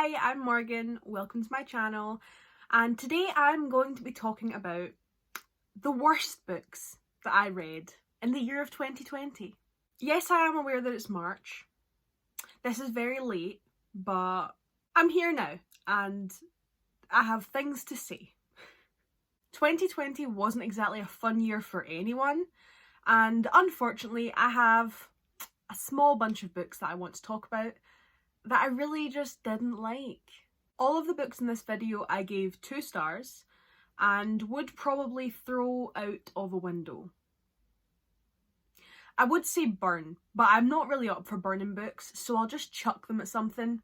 Hi, I'm Morgan, welcome to my channel, and today I'm going to be talking about the worst books that I read in the year of 2020. Yes, I am aware that it's March. This is very late, but I'm here now and I have things to say. 2020 wasn't exactly a fun year for anyone, and unfortunately I have a small bunch of books that I want to talk about that I really just didn't like. All of the books in this video I gave 2 stars and would probably throw out of a window. I would say burn, but I'm not really up for burning books, so I'll just chuck them at something.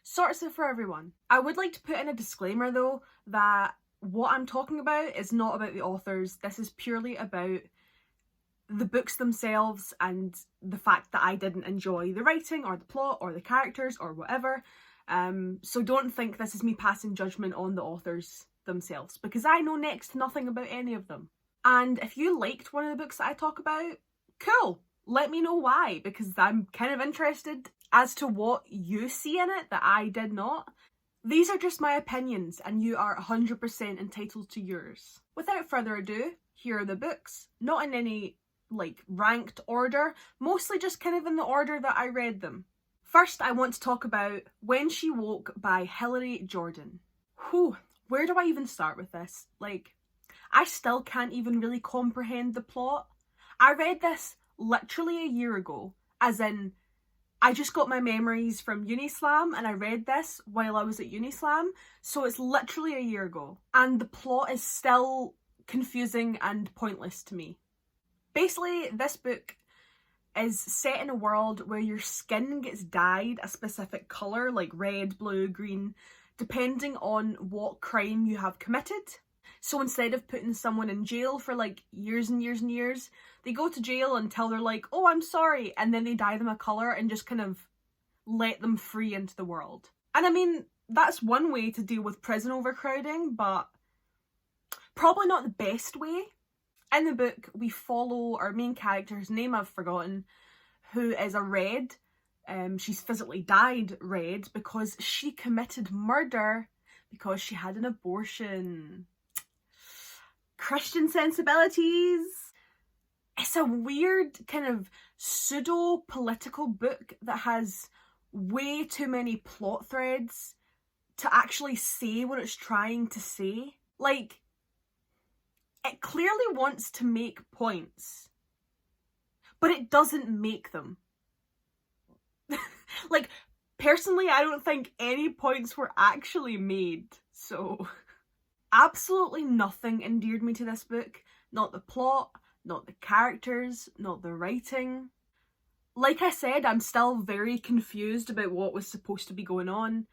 Sorts it for everyone. I would like to put in a disclaimer though that what I'm talking about is not about the authors. This is purely about the books themselves and the fact that I didn't enjoy the writing or the plot or the characters or whatever. So don't think this is me passing judgment on the authors themselves, because I know next to nothing about any of them. And if you liked one of the books that I talk about, cool, let me know why, because I'm kind of interested as to what you see in it that I did not. These are just my opinions and you are 100% entitled to yours. Without further ado, here are the books, not in any ranked order, mostly just kind of in the order that I read them. First, I want to talk about When She Woke by Hilary Jordan. Where do I even start with this? I still can't even really comprehend the plot. I read this literally a year ago, as in, I just got my memories from Unislam and I read this while I was at Unislam, so it's literally a year ago. And the plot is still confusing and pointless to me. Basically, this book is set in a world where your skin gets dyed a specific colour, like red, blue, green, depending on what crime you have committed. So instead of putting someone in jail for years and years and years, they go to jail until they're like, oh, I'm sorry, and then they dye them a colour and just kind of let them free into the world. And I mean, that's one way to deal with prison overcrowding, but probably not the best way. In the book, we follow our main character, whose name I've forgotten, who is a red. She's physically dyed red because she committed murder because she had an abortion. Christian sensibilities. It's a weird kind of pseudo-political book that has way too many plot threads to actually say what it's trying to say. It clearly wants to make points, but it doesn't make them. Personally, I don't think any points were actually made, so absolutely nothing endeared me to this book. Not the plot, not the characters, not the writing. Like I said, I'm still very confused about what was supposed to be going on,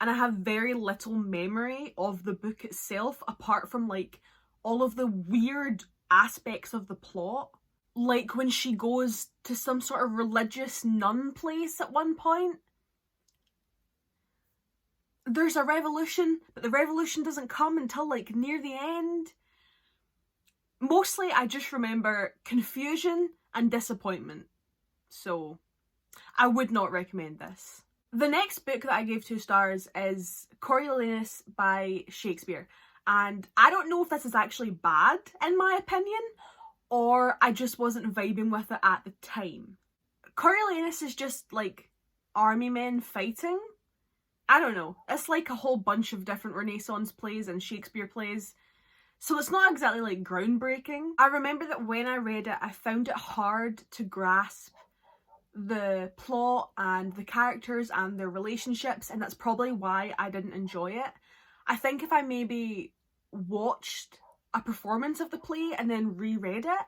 and I have very little memory of the book itself apart from all of the weird aspects of the plot. Like when she goes to some sort of religious nun place at one point. There's a revolution, but the revolution doesn't come until near the end. Mostly I just remember confusion and disappointment. So I would not recommend this. The next book that I gave 2 stars is Lennis by Shakespeare. And I don't know if this is actually bad, in my opinion, or I just wasn't vibing with it at the time. Lennis is just army men fighting. I don't know. It's a whole bunch of different Renaissance plays and Shakespeare plays. So it's not exactly groundbreaking. I remember that when I read it, I found it hard to grasp the plot and the characters and their relationships, and that's probably why I didn't enjoy it. I think if I maybe watched a performance of the play and then reread it,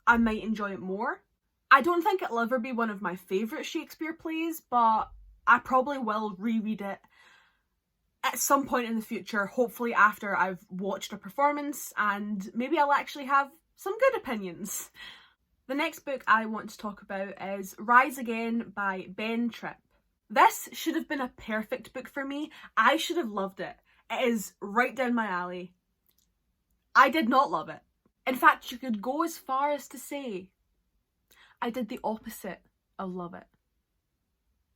I might enjoy it more. I don't think it'll ever be one of my favourite Shakespeare plays, but I probably will reread it at some point in the future, hopefully after I've watched a performance, and maybe I'll actually have some good opinions. The next book I want to talk about is Rise Again by Tripp. This should have been a perfect book for me. I should have loved it. It is right down my alley. I did not love it. In fact, you could go as far as to say I did the opposite of love it.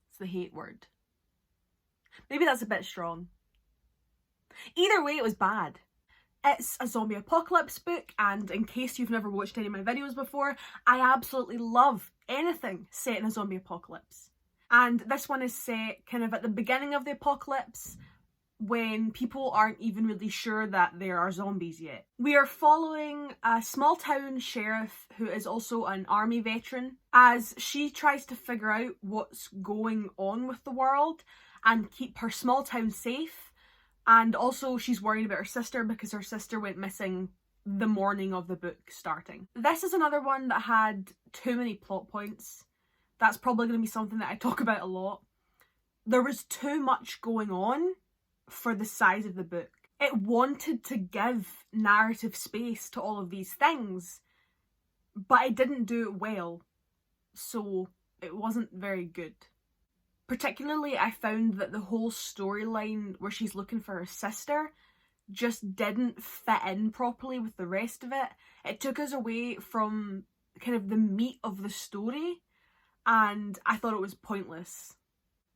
It's the hate word. Maybe that's a bit strong. Either way, it was bad. It's a zombie apocalypse book, and in case you've never watched any of my videos before, I absolutely love anything set in a zombie apocalypse. And this one is set kind of at the beginning of the apocalypse, when people aren't even really sure that there are zombies yet. We are following a small town sheriff who is also an army veteran as she tries to figure out what's going on with the world and keep her small town safe. And also she's worried about her sister because her sister went missing the morning of the book starting. This is another one that had too many plot points. That's probably going to be something that I talk about a lot. There was too much going on for the size of the book. It wanted to give narrative space to all of these things, but it didn't do it well, so it wasn't very good. Particularly, I found that the whole storyline where she's looking for her sister just didn't fit in properly with the rest of it. It took us away from kind of the meat of the story, and I thought it was pointless.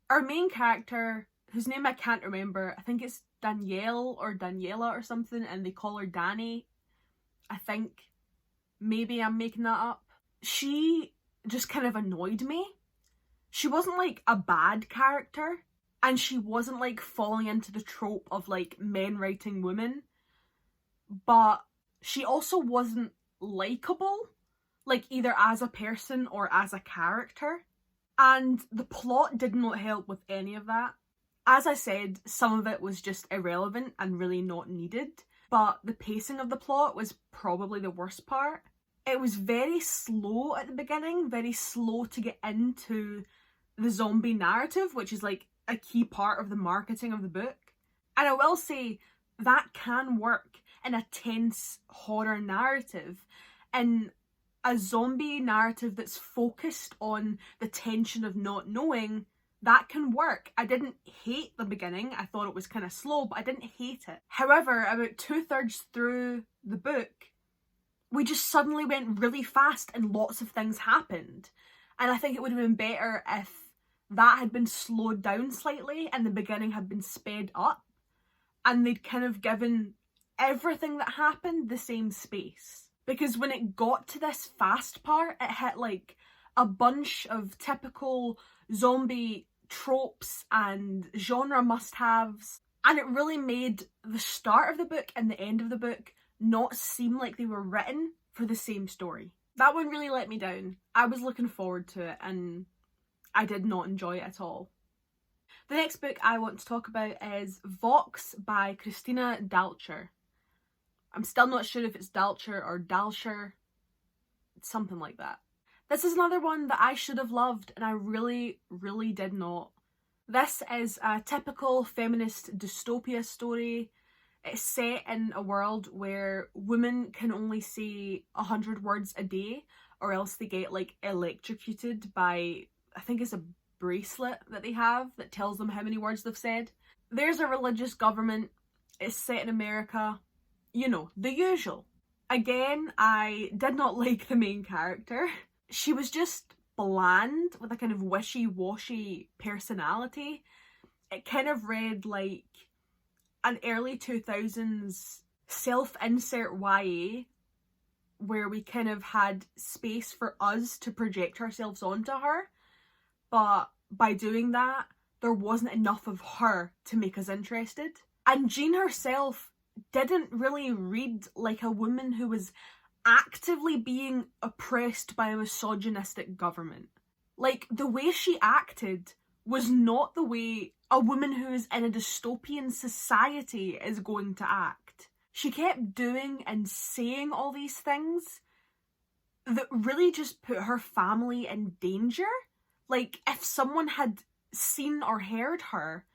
Our main character, whose name I can't remember, I think it's Danielle or Daniela or something, and they call her Danny, I think. Maybe I'm making that up. She just kind of annoyed me. She wasn't like a bad character, and she wasn't like falling into the trope of like men writing women, but she also wasn't likeable, like either as a person or as a character, and the plot did not help with any of that. As I said, some of it was just irrelevant and really not needed, but the pacing of the plot was probably the worst part. It was very slow at the beginning, very slow to get into the zombie narrative, which is like a key part of the marketing of the book. And I will say that can work in a tense horror narrative. In a zombie narrative that's focused on the tension of not knowing, that can work. I didn't hate the beginning. I thought it was kind of slow, but I didn't hate it. However, about 2/3 through the book, we just suddenly went really fast and lots of things happened. And I think it would have been better if that had been slowed down slightly and the beginning had been sped up, and they'd kind of given everything that happened the same space. Because when it got to this fast part, it hit like a bunch of typical zombie tropes and genre must-haves, and it really made the start of the book and the end of the book not seem like they were written for the same story. That one really let me down. I was looking forward to it and I did not enjoy it at all. The next book I want to talk about is Vox by Christina Dalcher. I'm still not sure if it's Dalcher or Dalsher. It's something like that. This is another one that I should have loved and I really, really did not. This is a typical feminist dystopia story. It's set in a world where women can only say 100 words a day or else they get like electrocuted by, I think it's a bracelet that they have that tells them how many words they've said. There's a religious government. It's set in America. You know, the usual. Again, I did not like the main character. She was just bland with a kind of wishy-washy personality. It kind of read like an early 2000s self-insert YA where we kind of had space for us to project ourselves onto her, but by doing that, there wasn't enough of her to make us interested. And Jean herself didn't really read like a woman who was actively being oppressed by a misogynistic government. Like, the way she acted was not the way a woman who is in a dystopian society is going to act. She kept doing and saying all these things that really just put her family in danger. Like, if someone had seen or heard her,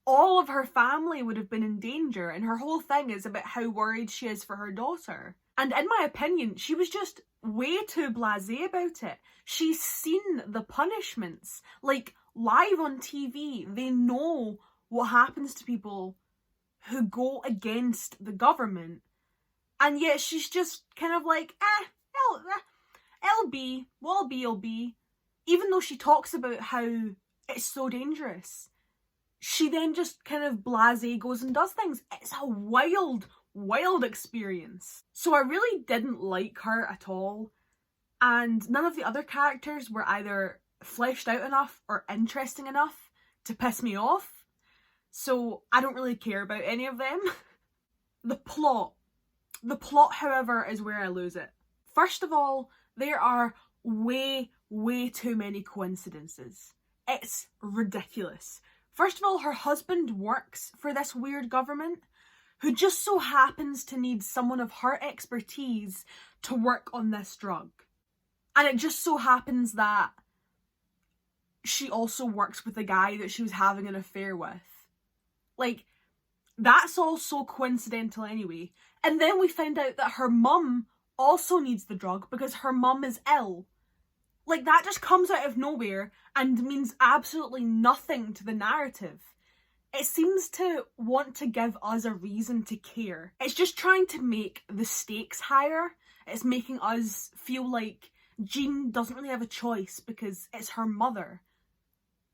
all of her family would have been in danger, and her whole thing is about how worried she is for her daughter. And in my opinion, she was just way too blasé about it. She's seen the punishments, like, live on TV. They know what happens to people who go against the government. And yet she's just kind of like, it'll be, what'll be, it'll be. Even though she talks about how it's so dangerous. she then just kind of blasé goes and does things. It's a wild, wild experience. So I really didn't like her at all. And none of the other characters were either fleshed out enough or interesting enough to piss me off. So I don't really care about any of them. The plot, however, is where I lose it. First of all, there are way, way too many coincidences. It's ridiculous. First of all, her husband works for this weird government who just so happens to need someone of her expertise to work on this drug. And it just so happens that she also works with the guy that she was having an affair with. Like, that's all so coincidental anyway. And then we find out that her mum also needs the drug because her mum is ill. Like, that just comes out of nowhere and means absolutely nothing to the narrative. It seems to want to give us a reason to care. It's just trying to make the stakes higher. It's making us feel like Jean doesn't really have a choice because it's her mother.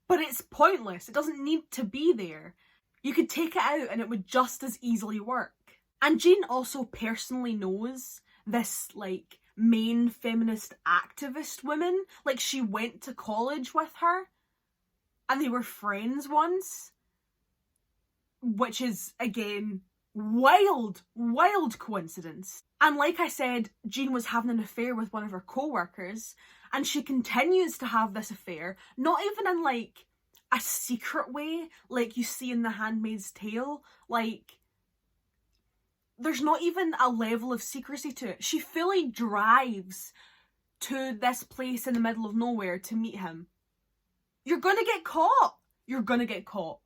But it's pointless. It doesn't need to be there. You could take it out and it would just as easily work. And Jean also personally knows this, like, main feminist activist woman. Like, she went to college with her and they were friends once. Which is, again, wild, wild coincidence. And like I said, Jean was having an affair with one of her co-workers, and she continues to have this affair, not even in, like, a secret way, like you see in The Handmaid's Tale. Like, there's not even a level of secrecy to it. She fully drives to this place in the middle of nowhere to meet him. You're gonna get caught! You're gonna get caught.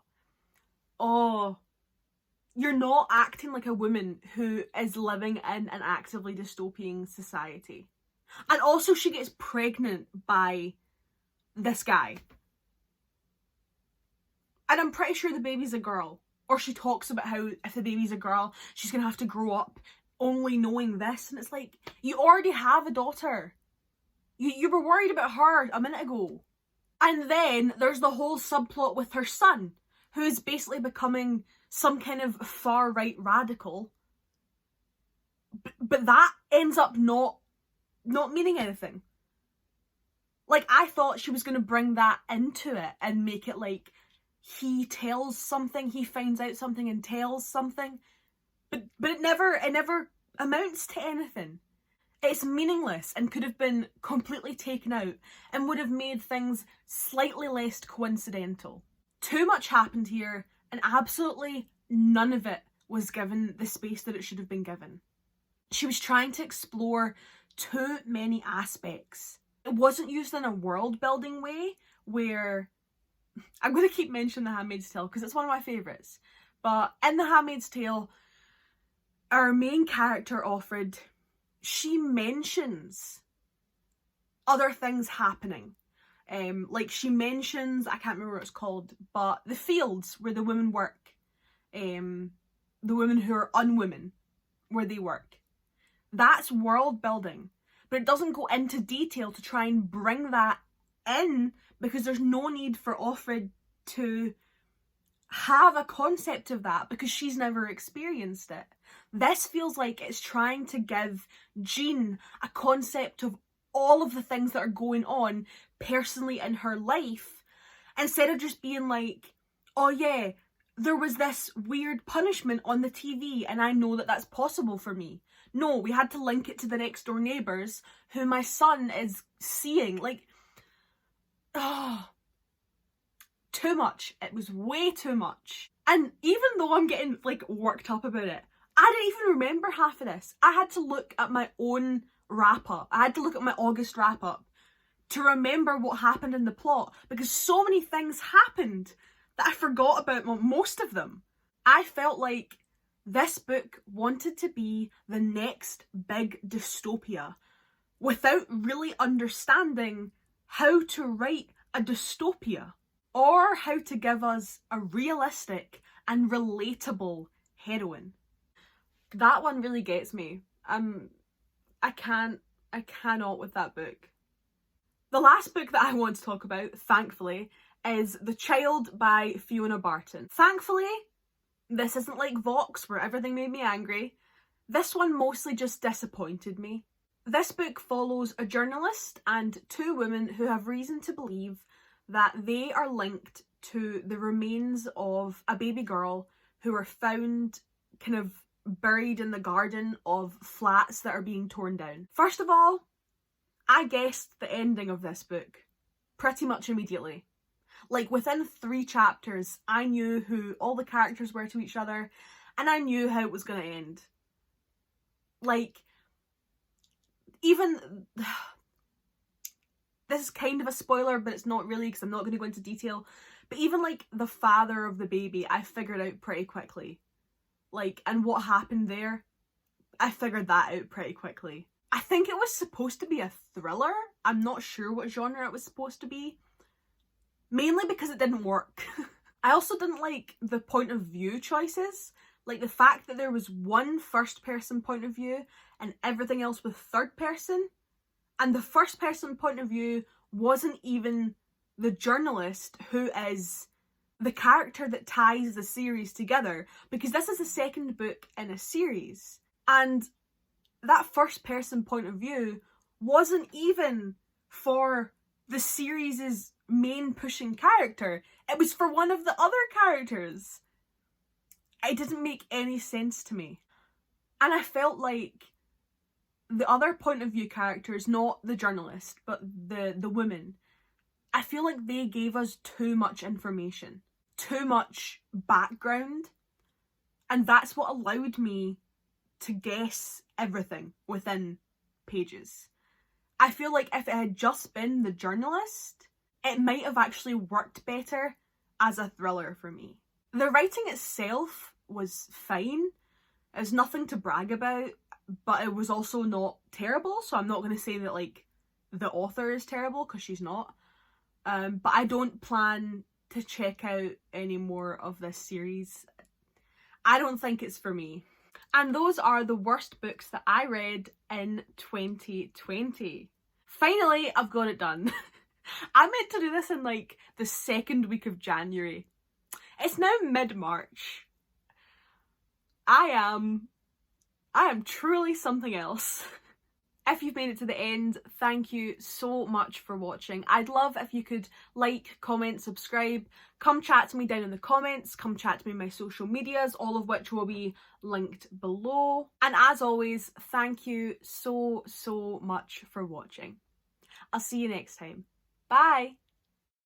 Oh, you're not acting like a woman who is living in an actively dystopian society. And also she gets pregnant by this guy. And I'm pretty sure the baby's a girl. Or she talks about how if the baby's a girl, she's going to have to grow up only knowing this. And it's like, you already have a daughter. You were worried about her a minute ago. And then there's the whole subplot with her son, who is basically becoming some kind of far-right radical. But that ends up not meaning anything. Like, I thought she was going to bring that into it and make it like he tells something, he finds out something and tells something. But it never amounts to anything. It's meaningless and could have been completely taken out and would have made things slightly less coincidental. Too much happened here, and absolutely none of it was given the space that it should have been given. She was trying to explore too many aspects. It wasn't used in a world-building way where... I'm going to keep mentioning The Handmaid's Tale because it's one of my favourites. But in The Handmaid's Tale, our main character, Offred, she mentions other things happening. Like, she mentions, I can't remember what it's called, but the fields where the women work. The women who are unwomen, where they work. That's world building. But it doesn't go into detail to try and bring that in because there's no need for Offred to have a concept of that because she's never experienced it. This feels like it's trying to give Jean a concept of all of the things that are going on personally in her life, instead of just being like, oh yeah, there was this weird punishment on the TV and I know that that's possible for me. No, we had to link it to the next door neighbours who my son is seeing. Like, oh, too much. It was way too much. And even though I'm getting like worked up about it, I didn't even remember half of this. I had to look at my own wrap up. I had to look at my August wrap up to remember what happened in the plot because so many things happened that I forgot about most of them. I felt like this book wanted to be the next big dystopia without really understanding how to write a dystopia or how to give us a realistic and relatable heroine. That one really gets me. I cannot with that book. The last book that I want to talk about, thankfully, is The Child by Fiona Barton. Thankfully, this isn't like Vox where everything made me angry. This one mostly just disappointed me. This book follows a journalist and two women who have reason to believe that they are linked to the remains of a baby girl who were found kind of buried in the garden of flats that are being torn down. First of all, I guessed the ending of this book pretty much immediately. Like within 3 chapters, I knew who all the characters were to each other and I knew how it was going to end. Like, even, this is kind of a spoiler, but it's not really because I'm not going to go into detail, but even like the father of the baby, I figured out pretty quickly. Like, and what happened there, I figured that out pretty quickly. I think it was supposed to be a thriller. I'm not sure what genre it was supposed to be. Mainly because it didn't work. I also didn't like the point of view choices. Like the fact that there was one first person point of view and everything else was third person. And the first person point of view wasn't even the journalist who is the character that ties the series together. Because this is the second book in a series. And that first person point of view wasn't even for the series' main pushing character. It was for one of the other characters. It didn't make any sense to me. And I felt like the other point of view characters, not the journalist, but the women, I feel like they gave us too much information, too much background, and that's what allowed me to guess everything within pages. I feel like if it had just been the journalist, it might have actually worked better as a thriller for me. The writing itself was fine. There's nothing to brag about, but it was also not terrible, so I'm not going to say that like the author is terrible, because she's not. But I don't plan to check out any more of this series. I don't think it's for me. And those are the worst books that I read in 2020. Finally, I've got it done. I meant to do this in like the second week of January. It's now mid-March. I am truly something else. If you've made it to the end, thank you so much for watching. I'd love if you could like, comment, subscribe. Come chat to me down in the comments. Come chat to me on my social medias, all of which will be linked below. And as always, thank you so much for watching. I'll see you next time. Bye!